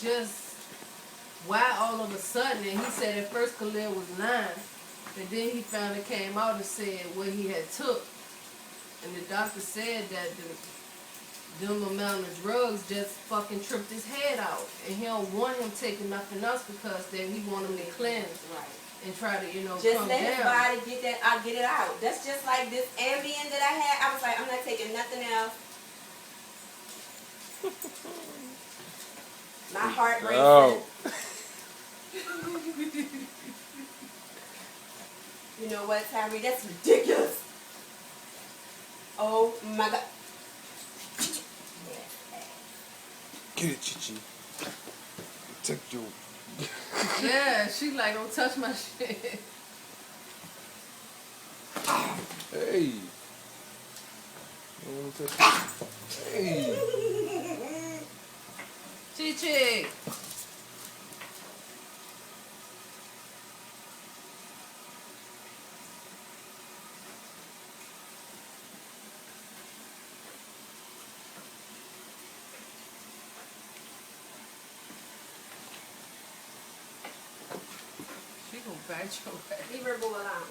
just why all of a sudden, and he said at first Khalil was lying, and then he finally came out and said what he had took. And the doctor said that them amount of drugs just fucking tripped his head out. And he don't want him taking nothing else because then he want him to cleanse. Right. And try to, just come let down. his body get it out. That's just like this Ambien that I had. I was like, I'm not taking nothing else. My heart racing. Oh. You know what, Tyree? That's ridiculous. Oh my God. Get it, Chichi. Take your. Yeah, she like, don't touch my shit. Hey. You want to touch it? Hey. Chichi. She gonna bite your ass. Leave her boy alone.